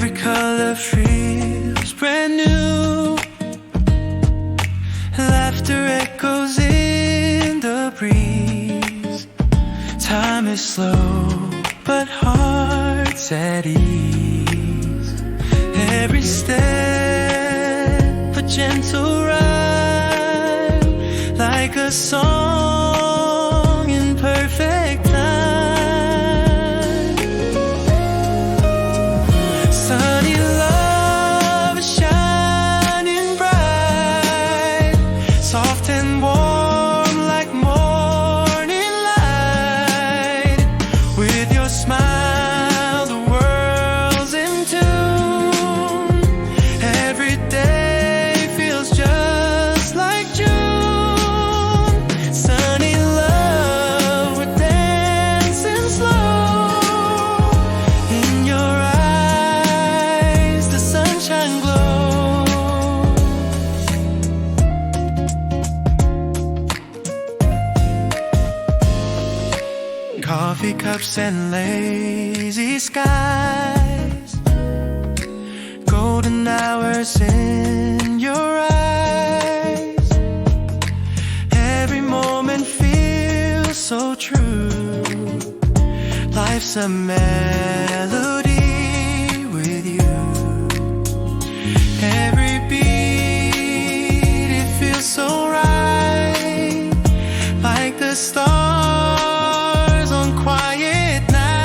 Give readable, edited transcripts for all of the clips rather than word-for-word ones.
Every color feels brand new. Laughter echoes in the breeze. Time is slow, but hearts at ease. Every step a gentle rhyme, like a song in perfect time. Sunny love is shining bright, soft and warm like morning light. With your smile the world's in tune. Every day feels just like June. Sunny love, we're dancing slow. In your eyes the sunshine glows. Coffee cups and lazy skies, golden hours in your eyes. Every moment feels so true. Life's a melody with you. Every beat, it feels so right, like the stars on quiet nights.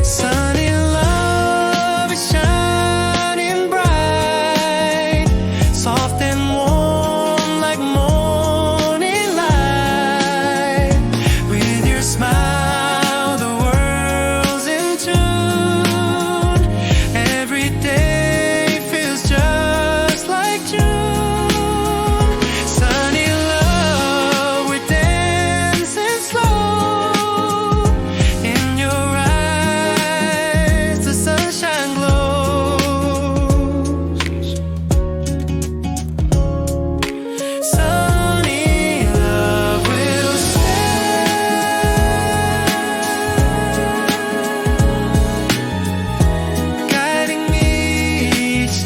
Sunny love is shining bright, soft and warm like morning light. With your smile the world's in tune. Every day feels just like June. Sunny love, we're dancing slow. In your eyes the sunshine glows. Sunny love will stay, guiding me each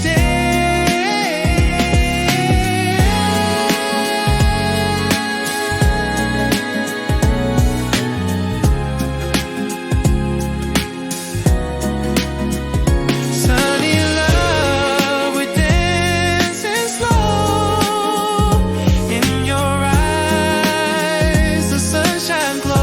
Sunny love, we're dancing slow. In your eyes the sunshine glows.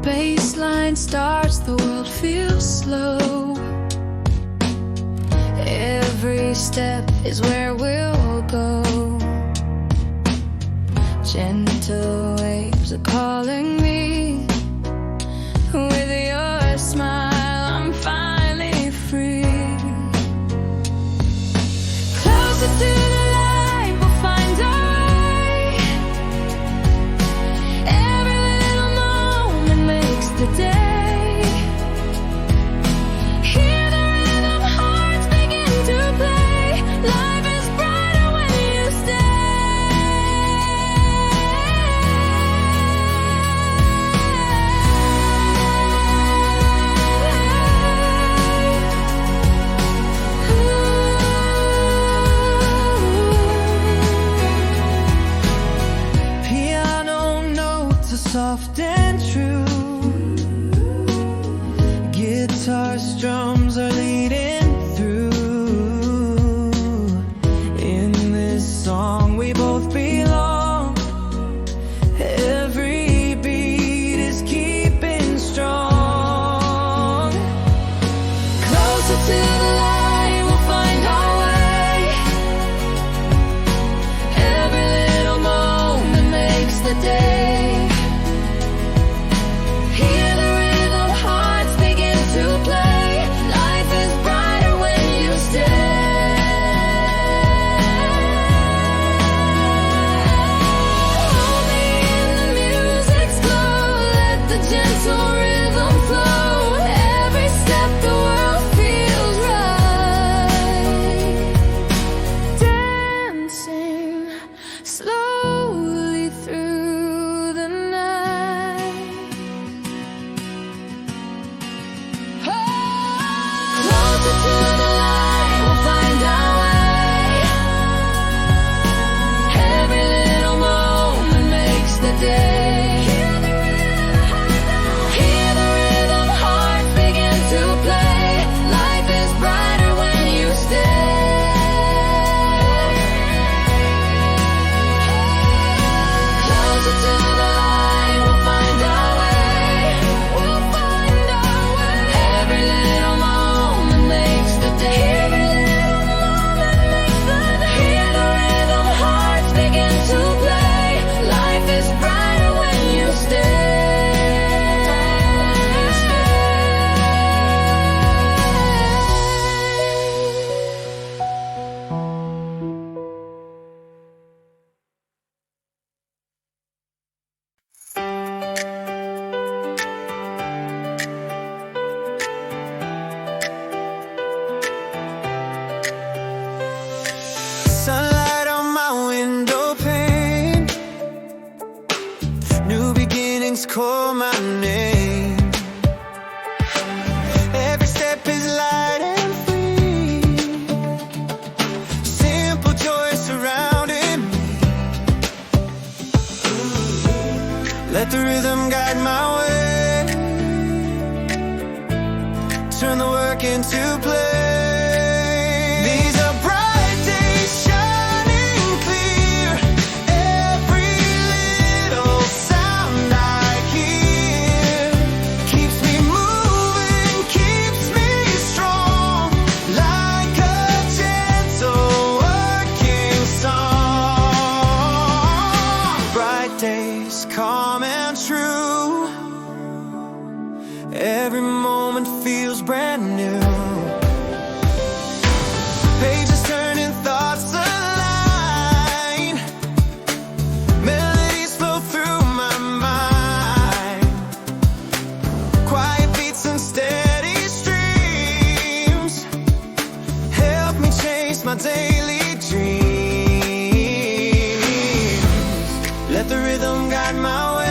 Baseline starts, the world feels slow. Every step is where we'll go. Gentle waves are calling me. With your smile, I'm finally free. Closer to the light, we'll find our way. Every little moment makes the day. Hear the rhythm, hearts begin to play. Life is brighter when you stay. into play. These are bright days shining clear. Every little sound I hear keeps me moving, keeps me strong, like a gentle working song. Bright days, calm and true. Every moment feels brand new. Pages turning, thoughts align. Melodies flow through my mind. Quiet beats and steady streams help me chase my daily dreams. Let the rhythm guide my way.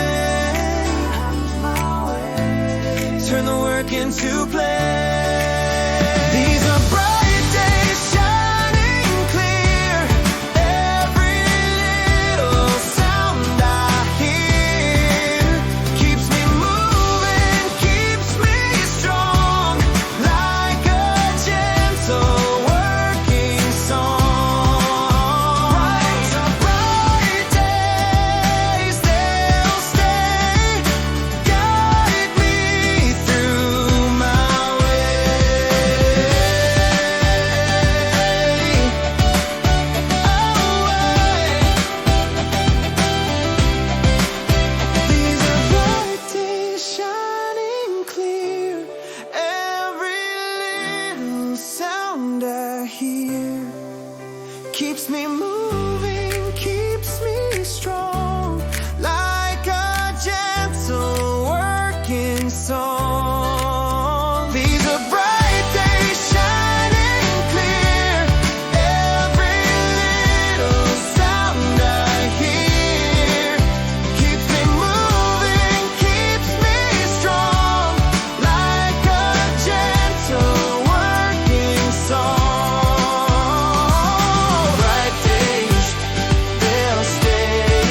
Turn the work into play. These are bright days shining clear. Every little sound I hear keeps me moving, keeps me strong, like a gentle working song. These are bright days, they'll stay, guide me through my way. These are bright days shining clear. Every little sound I hear keeps me moving, keeps me strong, like a gentle working song. These are bright days shining clear. Every little sound I hear keeps me moving, keeps me strong, like a gentle working song. Bright days, they'll stay,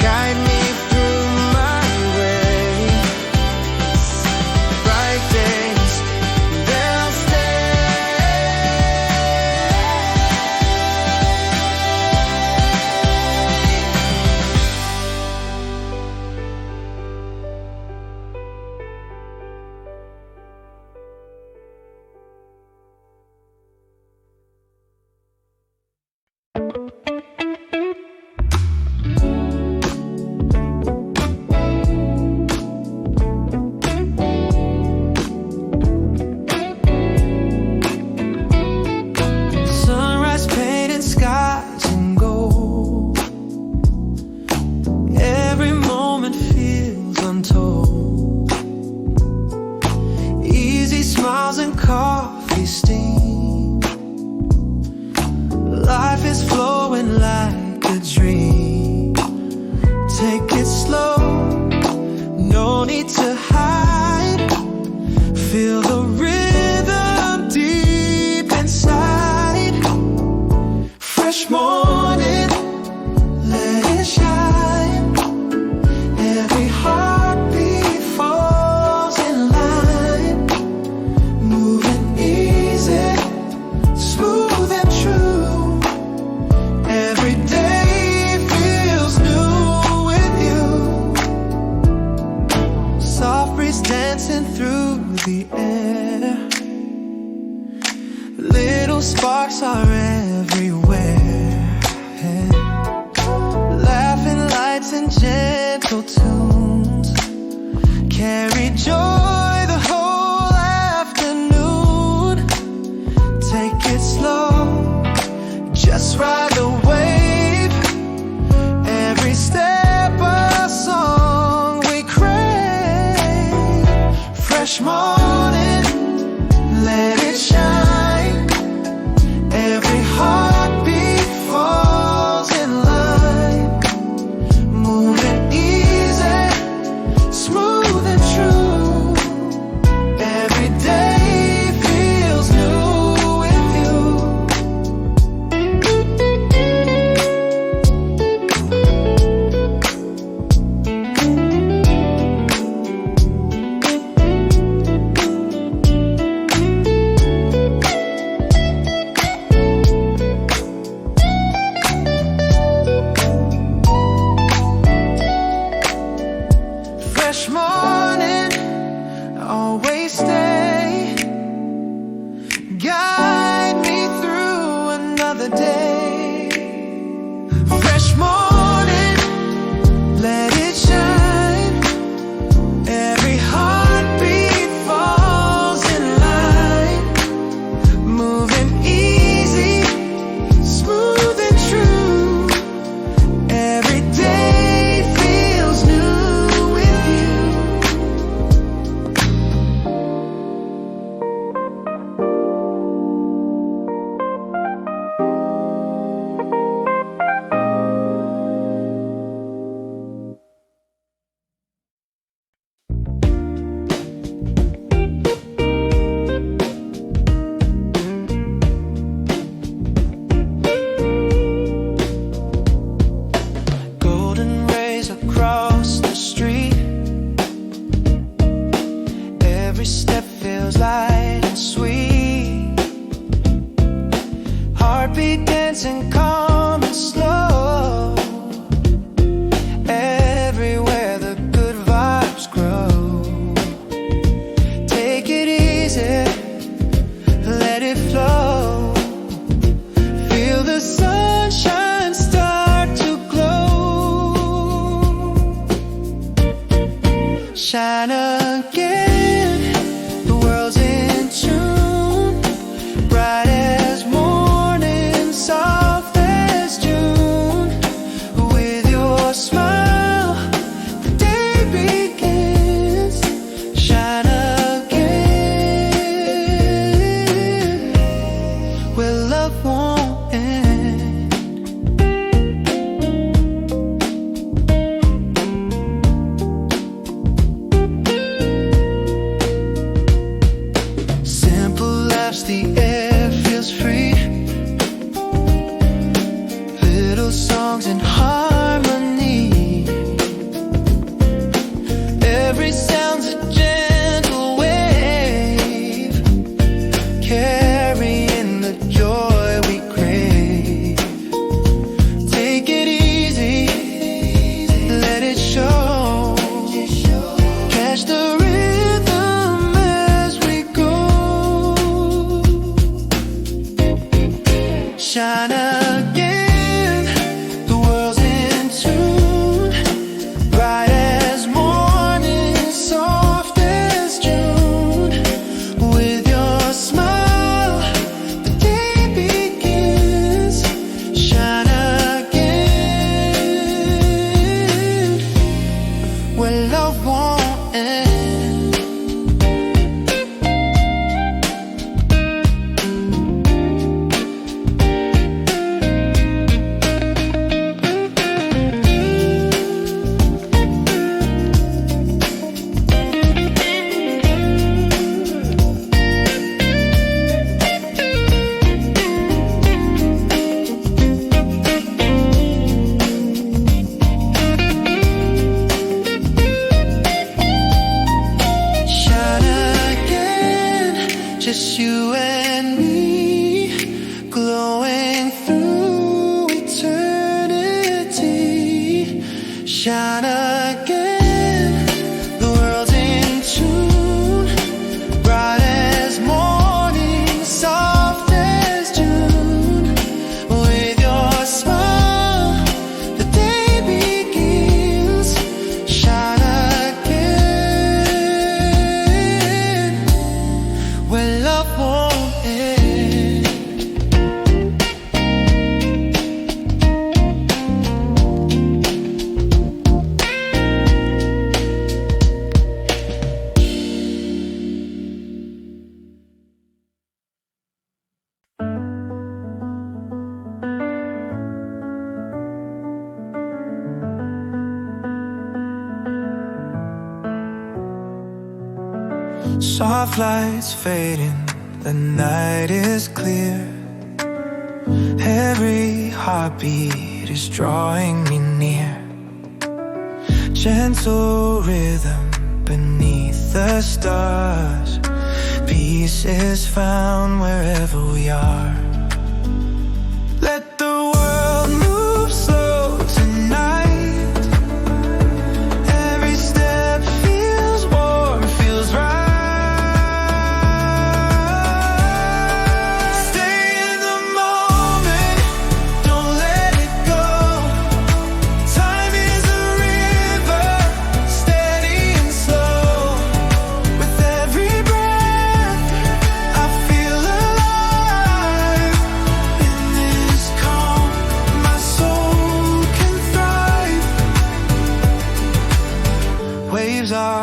guide me through my way. Bright days, they'll sunrise painted skies in gold. Every moment feels untold. Easy smiles and coffee steam. Life is flowing like a dream. Take it slow, no need to hide. Feel the rhythm deep inside. Fresh morning, let it shine. Every heartbeat falls in line. Moving easy, smooth and true. Every day feels new with you. Soft breeze dancing through the air. Little sparks are everywhere. Laughing lights and gentle tunes carry joy the whole afternoon. Take it slow, just ride the wave. Every step a song we crave. Fresh morning, let it shine. Every heartbeat falls in line. Moving easy, smooth and true. Every day feels new with you. always stay. Guide me through another day. Fresh morning, let it shine. Every heartbeat falls in line. Moving easy, smooth and true. Every day feels new with you. Golden rays across the street. Every step feels light and sweet. Heartbeat dancing calm and slow. Everywhere the good vibes grow. Take it easy, let it flow. Feel the sunshine start to glow. Shine again, the world's in tune. Bright as morning, soft as June. With your smile, the day begins. Shine again, where love won't end. Simple laughs, the air feels free. Little songs in harmony. Every sound's a gentle wave, carrying the joy we crave. Take it easy, let it show. Catch the rhythm as we go. Shine again, the world's in tune. Bright as morning, soft as June. With your smile, the day begins. Shine again, where love won't end. Shine again, just you and me, glowing through eternity. Shine again, the world's in tune. Bright as morning, soft as June. With your smile, the day begins. Shine again, where love won't end. Soft lights fading, the night is clear. Every heartbeat is drawing me near. Gentle rhythm beneath the stars. Peace is found wherever we are. Let the world move slow tonight. Every step feels warm, feels right.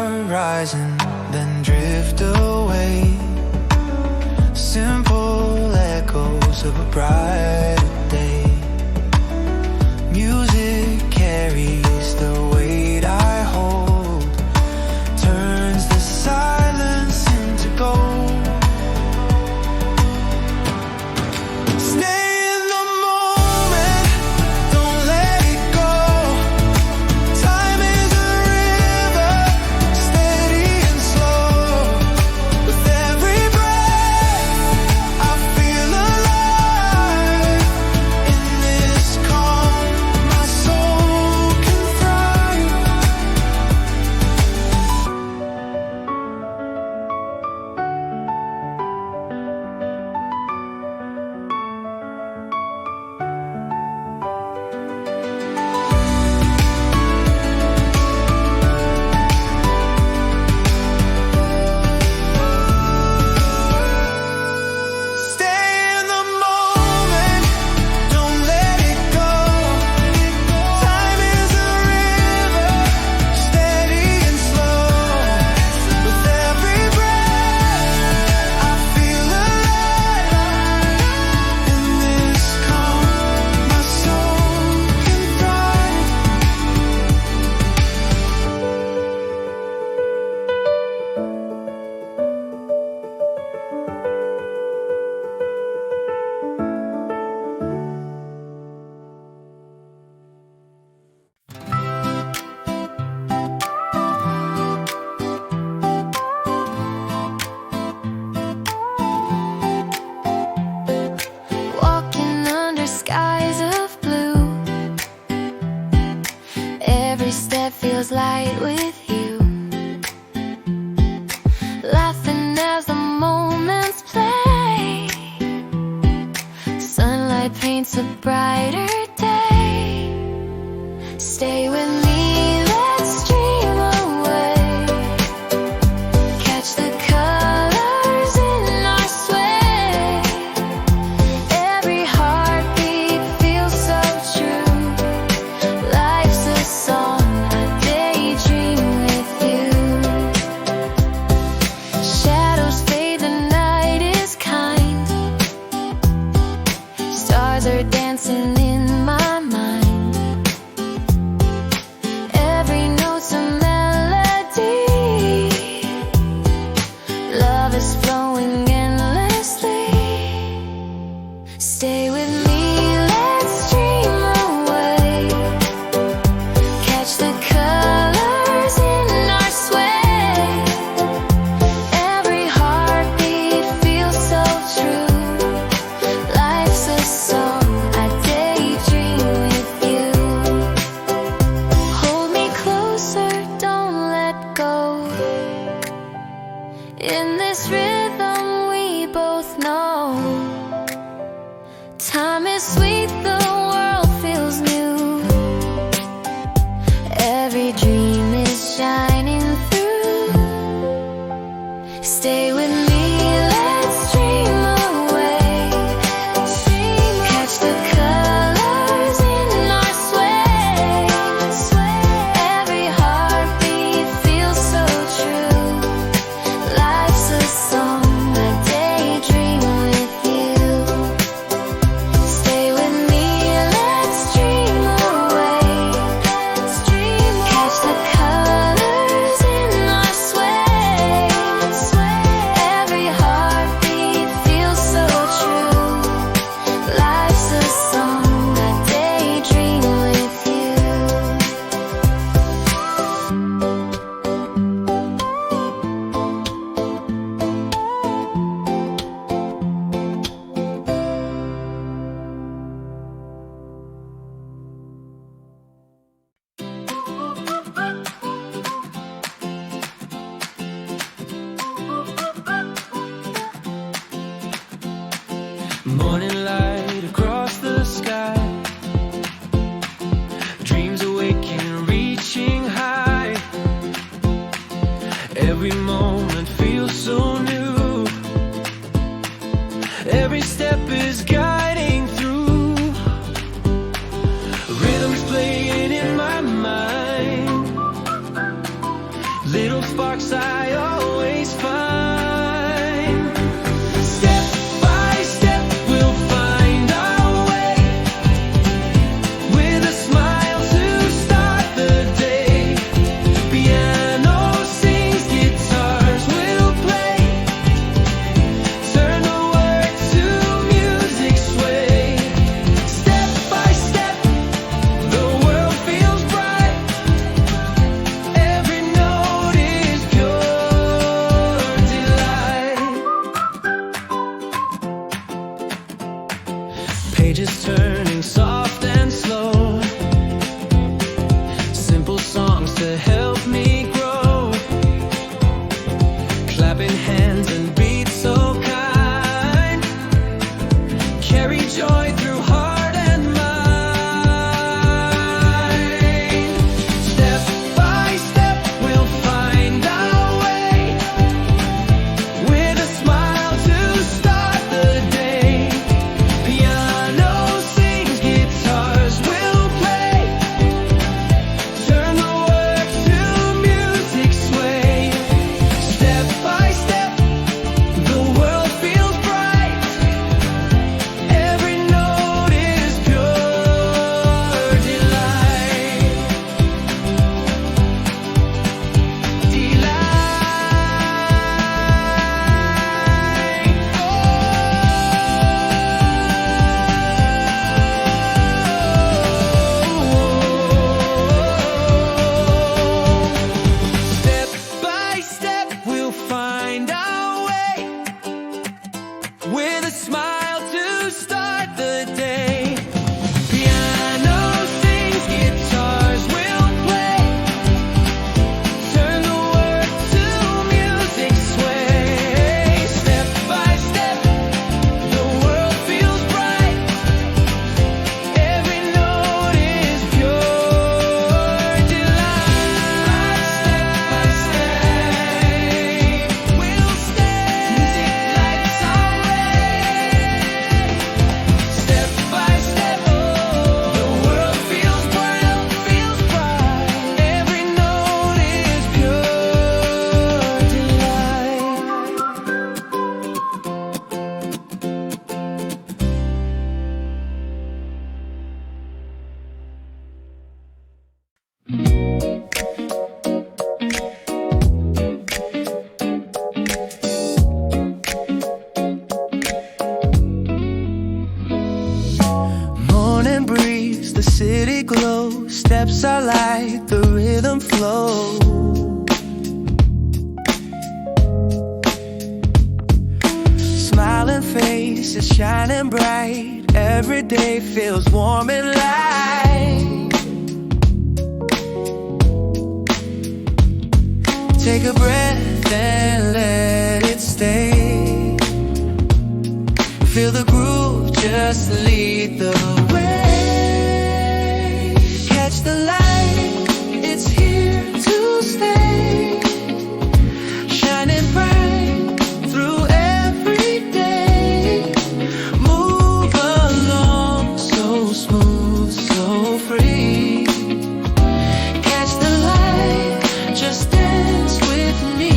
horizon, then drift away. Simple echoes of a brighter day. Music carries the weight I hold, turns the silence into gold. Stay in the moment, don't let it go. Time is a river, steady and slow. With every breath I feel alive. In this calm my soul can thrive. Stay in the moment, don't let it go. Time is a river, steady and slow. With every breath I feel alive. In this calm my soul can thrive. Walking under skies of blue. Every step feels light with you. Laughing as the moments play. Sunlight paints a brighter day. Stay with me, let's dream away. Catch the colors in our sway. Every heartbeat feels so true. Life's a song, I daydream with you. Shadows fade, the night is kind. Stars are dancing in my mind. Every note's a melody. Love is flowing endlessly. Stay with me, let's dream away. Catch the colors in our sway. Every heartbeat feels so true. Life's a song, I daydream with you. Hold me closer, don't let go. In this rhythm we both know. Time is sweet, the world feels new. Every dream is shining through. Stay with me, let's dream away. Catch the colors in our sway. Every heartbeat feels so true. Life's a song, I daydream with you. Stay with me, let's dream away. Catch the colors in our sway. Every heartbeat feels so true. Life's a song, I daydream with you. Morning light across the sky. Dreams awaken, reaching high. Every moment feels so new. Every step is guiding through. Rhythms playing in my mind. Little sparks sparks I always find. Step by step we'll find our way, with a smile to start the day. Piano sings, guitars will play, turn the words to music sway. Step by step the world feels bright, every note is pure delight. Pages turning soft and slow, simple songs to help me grow, clapping hands and beats so kind, carry joy through heart and mind. Step by step we'll find our way, with a smile to start the day. Piano sings, guitars will play, turn the words to music sway. Step by step the world feels bright, every note is pure delight. Step by step we'll find our way, with a smile to start the day. Piano sings, guitars will play, turn the words to music sway. Step by step the world feels bright, every note is pure delight. Step by step we'll stay, music lights our way. Step by step the world feels bright, every note is pure Morning breeze, the city glow, steps are light, the rhythm flows. Smiling faces shining bright, every day feels warm and light. Take a breath and let it stay, feel the groove, just lead the way. Catch the light, it's here to stay, shining bright through every day. Move along, so smooth, so free. Catch the light, just dance with me.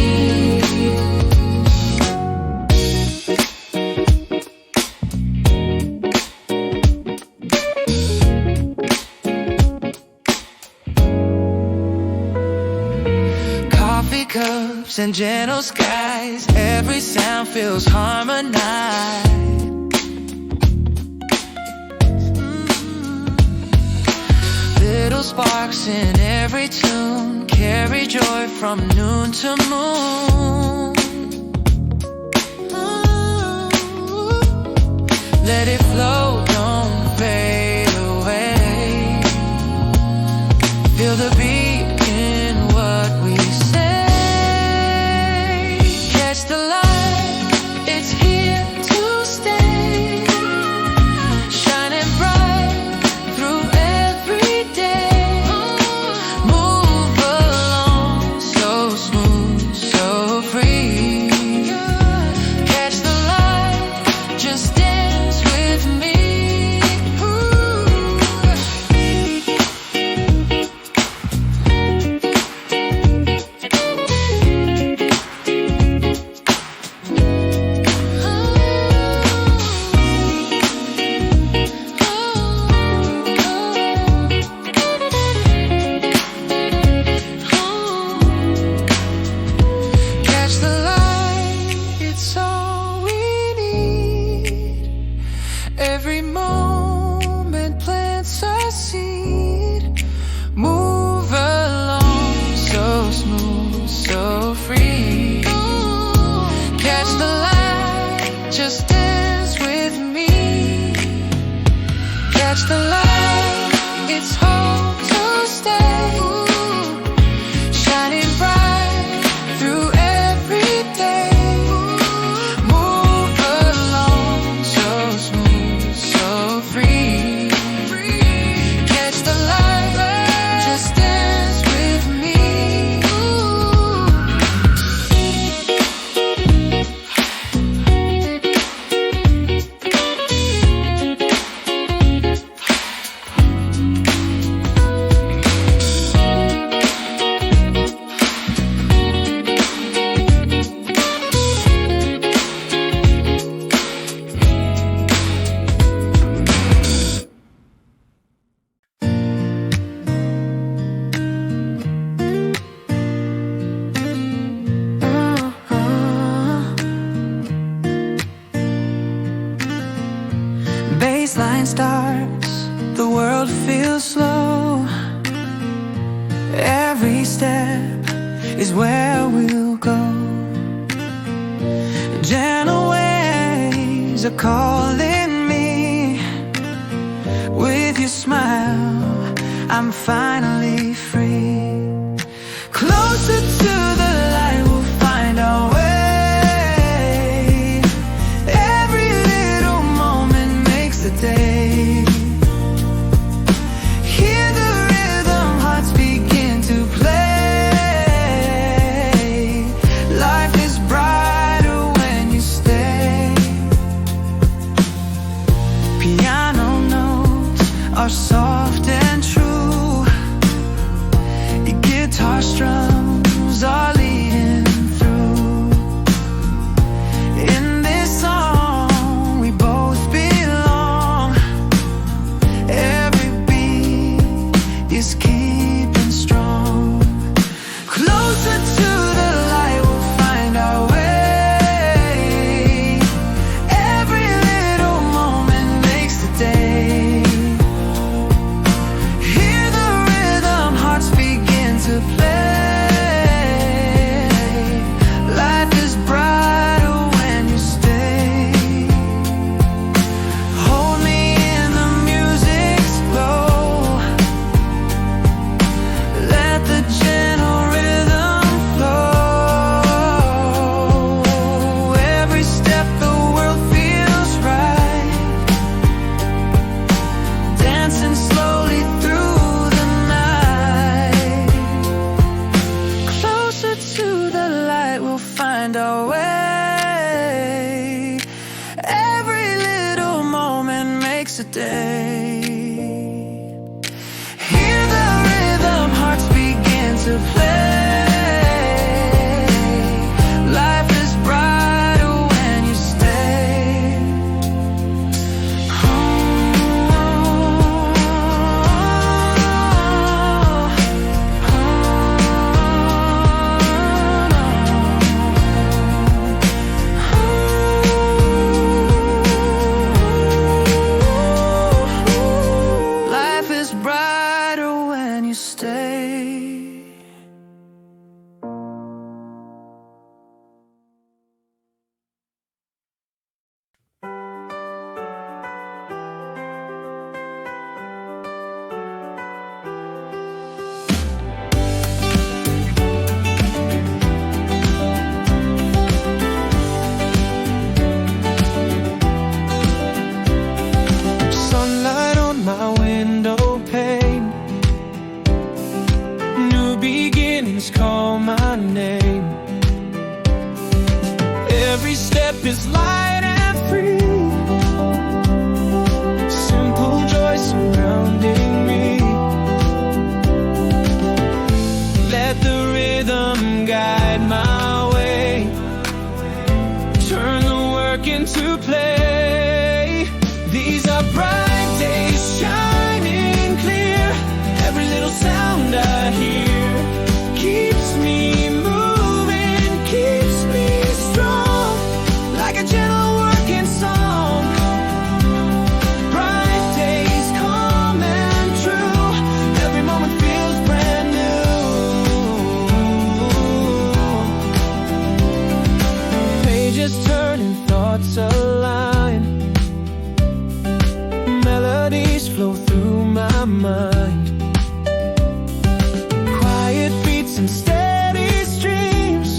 Coffee cups and gentle skies, every sound feels harmonized. Little sparks in every tune, carry joy from noon to moon. Let it flow, don't fade away. Feel the beat in what we say. Catch the light, it's here to stay, shining bright through every day. Move along, so smooth, so free. Catch the light, just dance with me. Ooh. starts, the world feels slow. Every step is where we'll go. Gentle ways are calling me. With your smile, I'm finally free. Closer to the light, we'll find our way. Every little moment makes the day. Hear the rhythm, hearts begin to play. Life is brighter when you stay. Piano notes are soft and true. Your guitar strums are leading through. In this song we both belong. Every beat is keeping strong. Closer to the light, we'll find our way. Every little moment makes the day. Hear the rhythm, hearts begin to play. Life is brighter when you stay. Hold me in the music's glow. Let the gentle rhythm flow. Every step the world feels right. Dancing slowly through the night. Closer to the light, we'll find our way. Every little moment makes a day. Hear the rhythm, hearts begin to play. Life is brighter when you stay. Life is brighter when you stay. Sunlight on my window pane. New beginnings call my name. Every step is light and free. Simple joy surrounding me. Let the rhythm guide my way. Turn the work into play. These are bright days shining clear. Every little sound I hear keeps me moving, keeps me strong. Like a gentle working song. Bright days come and true. Every moment feels brand new. Pages turn and thoughts align. Melodies flow through my mind. Quiet beats and steady streams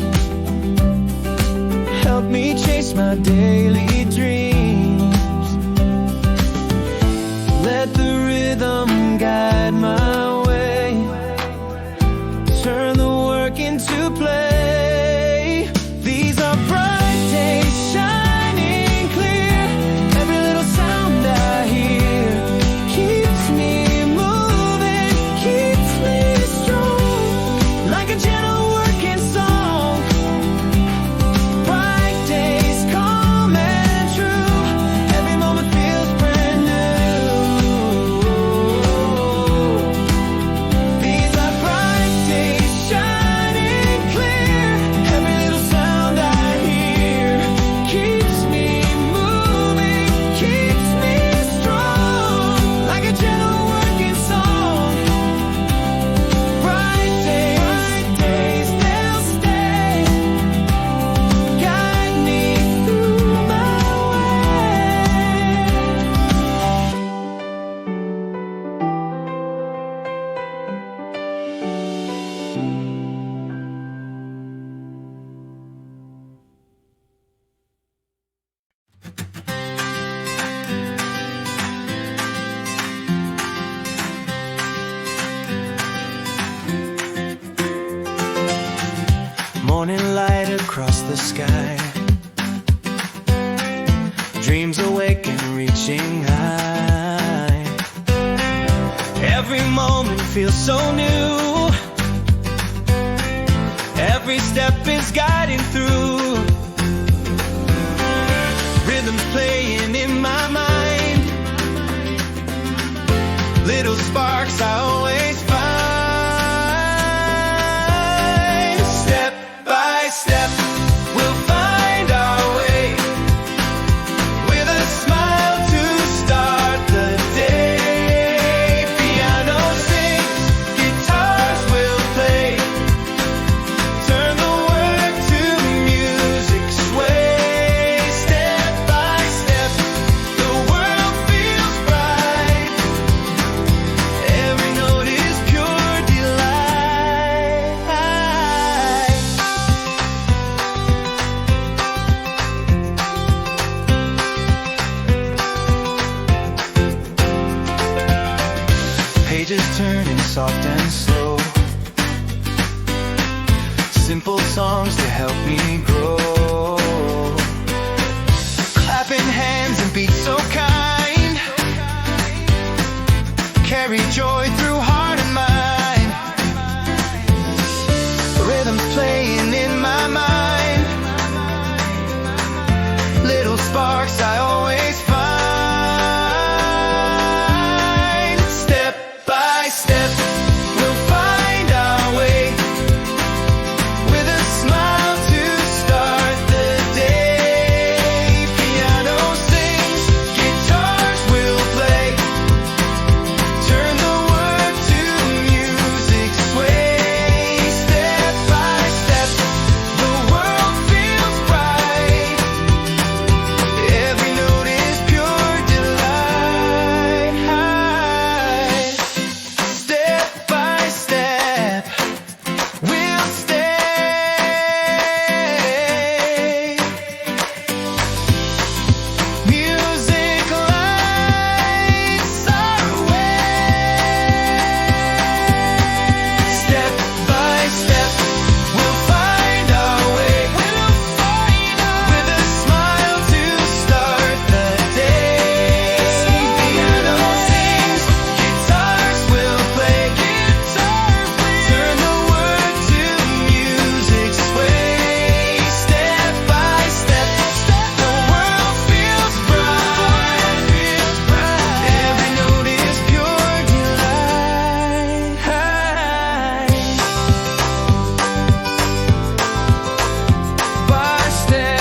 help me chase my daily dreams. Let the rhythm guide my way. Turn the work into play. These are bright days shining clear. Every little sound I hear keeps me moving, keeps me strong. Like a gentle working song. Bright days come and shining light across the sky. Dreams awake and reaching high. Every moment feels so new. Every step is guiding through. Rhythms playing in my mind. Little sparks I always find. Step by step, we'll find our way. With a smile to start the day. Piano sings, guitars will play. Turn the work to music, sway. Step by step, the world feels bright. Every note is pure delight. Pages turning soft and slow. Simple songs to help me grow. Clapping hands and beats so kind. Carry joy through heart and mind. Rhythms playing in my mind. Little sparks I always find. Step by step, we'll find our way. With a smile to start the day. Piano sings, guitars will play. Turn the word to music, sway. Step by step, the world feels bright. Every note is pure delight. Step by step, we'll stay. Music lights our way. Step by step, we'll find our way. With a smile to start the day. Piano sings, guitars will play. Turn the word to music, sway. Step by step, the world feels bright. Every note is pure delight. By step.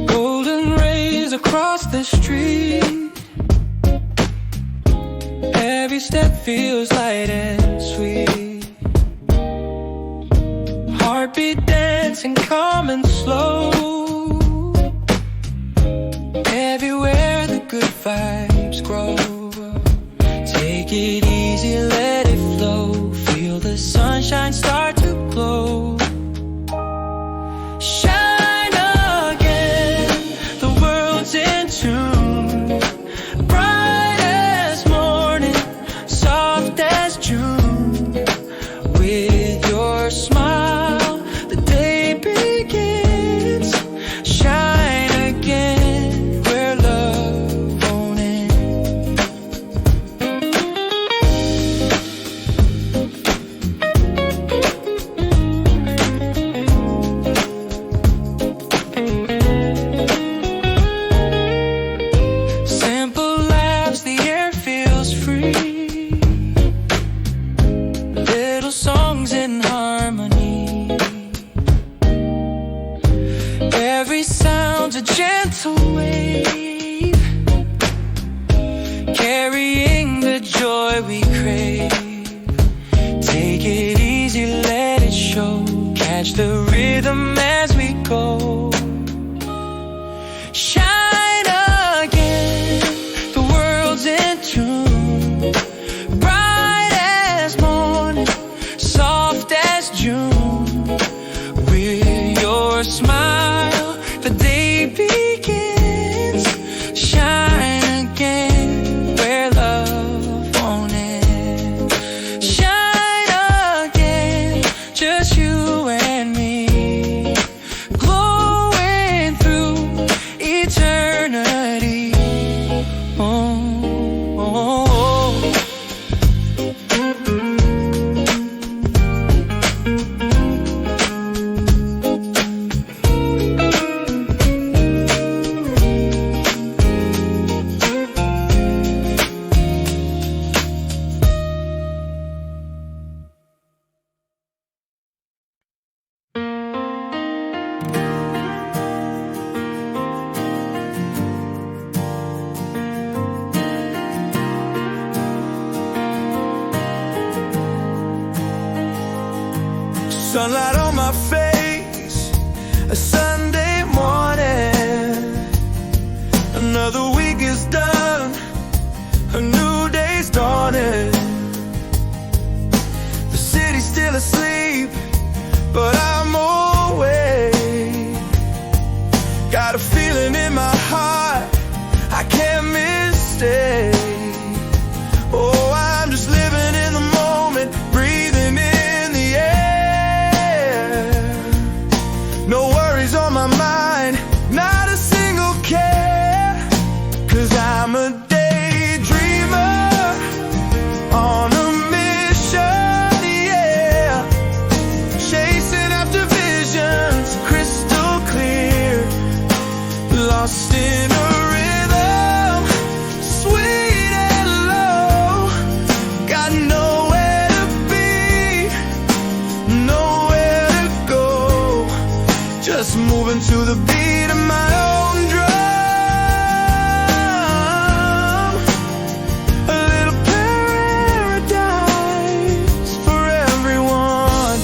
Golden rays across the street. Every step feels light and sweet. Heartbeat dancing calm and slow. Everywhere the good vibes grow. Take it easy, let it flow. Feel the sunshine start to glow. Shine again, the world's in tune. Bright as morning, soft as June. With your smile, the day begins. Shine again, where love won't end. Simple laughs, the air feels free. Little songs in harmony. Every sound's a gentle wave, carrying the joy we crave. Take it easy, let it show. Catch the rhythm as we go. Shine again, the world's in tune. Sunlight on my face, a Sunday morning. Another week is done, a new day's dawning. The city's still asleep, but I'm awake. Got a feeling in my heart I can't mistake. Oh, I'm just living in the moment, breathing in the air. No worries on my mind, not a single care. 'Cause I'm a daydreamer on a mission, yeah. Chasing after visions, crystal clear. Lost in a rhythm, sweet and low. Got nowhere to be, nowhere to go. Just moving to the beat of my own drum. A little paradise for everyone.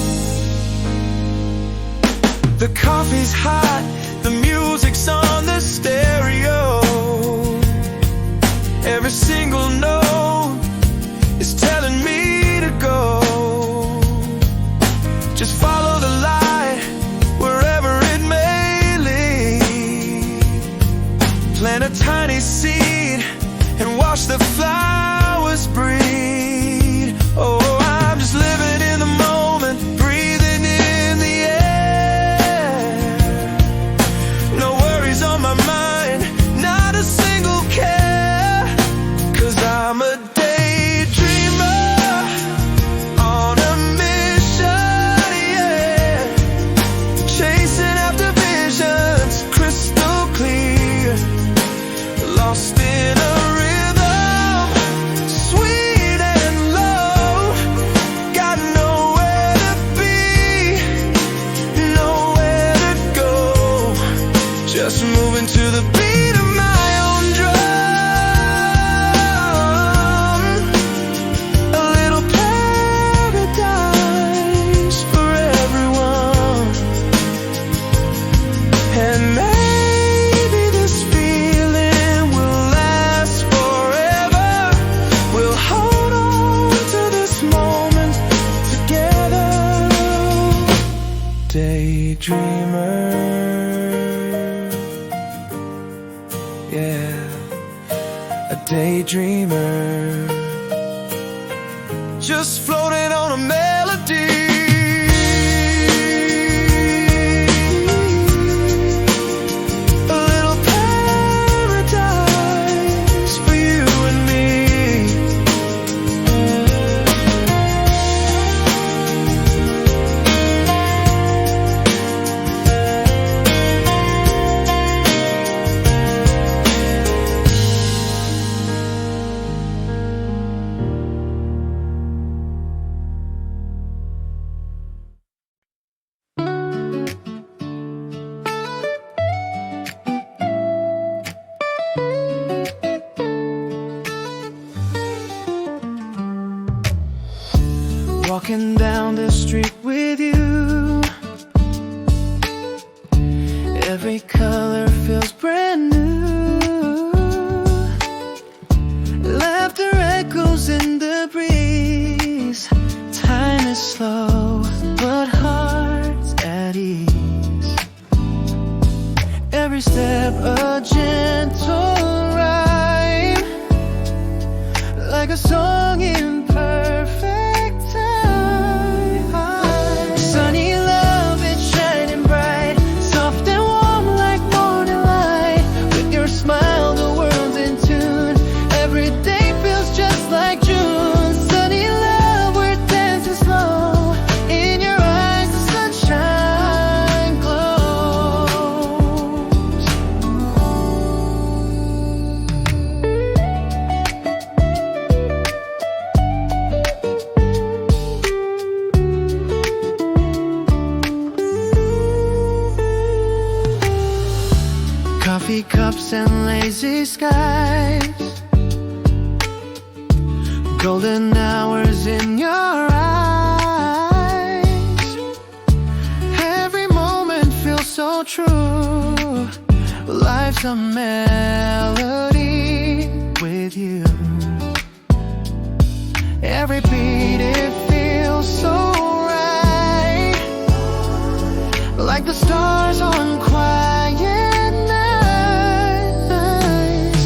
The coffee's hot, the music's on the stereo. Every single note is telling me to go. Just follow the light wherever it may lead. Plant a tiny seed and watch the flowers breed. Oh, I'm just living in the moment, breathing in the air. No worries on my mind, not a single care. 'Cause I'm a daydreamer on a mission, yeah. Chasing after visions, crystal clear. Lost in a rhythm, sweet and low. Got nowhere to be, nowhere to go. Just moving to the beat of my own drum. A little paradise for everyone. And maybe this feeling will last forever. We'll hold on to this moment together. Daydreamer, yeah, a daydreamer, just floating on a melody. A little paradise for you and me. Walking down the street with you, every color feels brand new. Laughter echoes in the breeze. Time is slow, but hearts at ease. Every step a gentle rhyme, like a song in perfect time. Sunny love, it's shining bright, soft and warm like morning light. With your smile, the world's in tune. Every day feels just like June. Sunny love, we're dancing slow. In your eyes, the sunshine glows. Coffee cups and lazy skies, golden hours in your eyes. so true. Life's a melody with you. Every beat it feels so right, like the stars on quiet nights.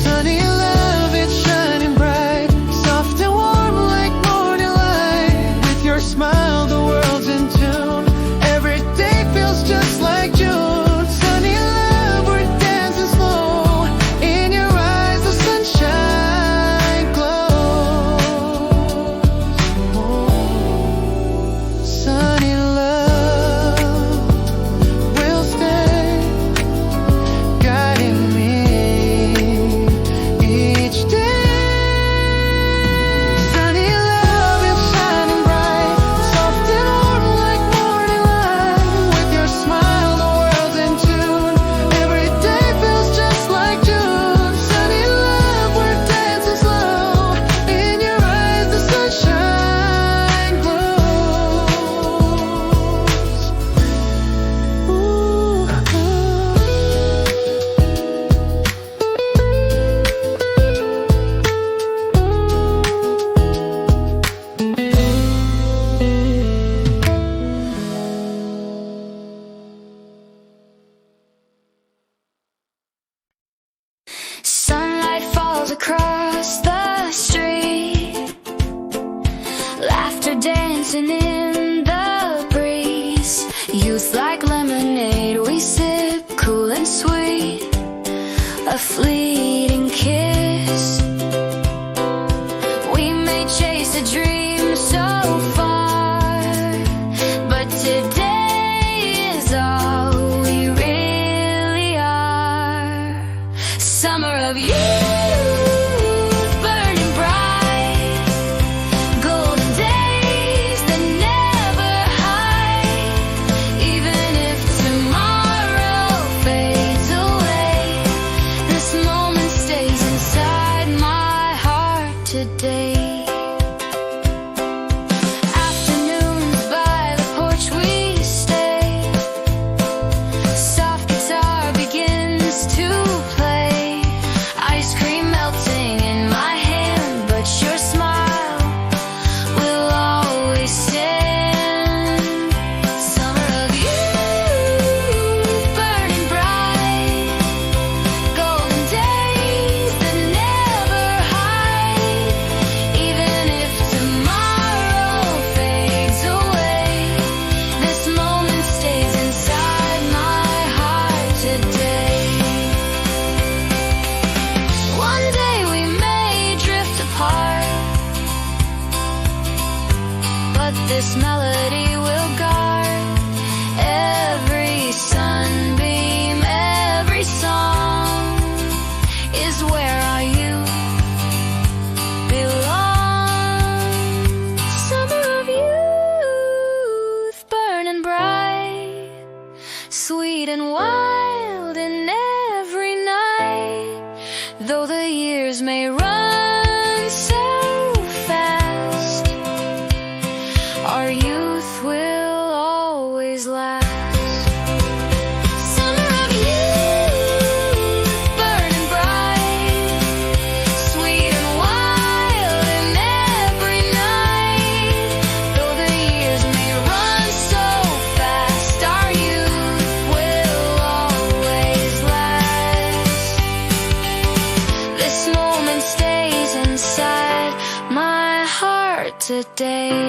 Sunny love, it's shining bright, soft and warm like morning light. With your smile, the world's in tune. Every day feels just like June. Sunny love, we're dancing slow. In your eyes, the sunshine glows. Sunny love will stay guiding me each day. Sunny love is shining bright, soft and warm like morning light. With your smile, the world's in tune. Every day feels just like June. Sunny love, we're dancing slow. In your eyes, the sunshine glows. Ooh, Sunlight falls across the street, laughter dancing in the breeze. Youth like lemonade, we sip cool and sweet. A fleeting kiss, we may chase a dream so far, but today is all we really are. Summer of youth, burning bright, golden days that never hide. Even if tomorrow fades away, this moment stays inside my heart today. Afternoons by the porch we stay, soft guitar begins to play. Ice cream melting in my hand, but your smile will always stand. Summer of youth, burning bright, golden days that never hide. Even if tomorrow fades away, this moment stays inside my heart today. One day we may drift apart, but this melody will guard every sunbeam, every song is where our youth belongs. Summer of youth, burning bright, sweet and wild in every night. Though the years may run so fast, our youth will always last. Summer of youth, burning bright, sweet and wild in every night. Though the years may run so fast, our youth will always last. This moment stays inside my heart today.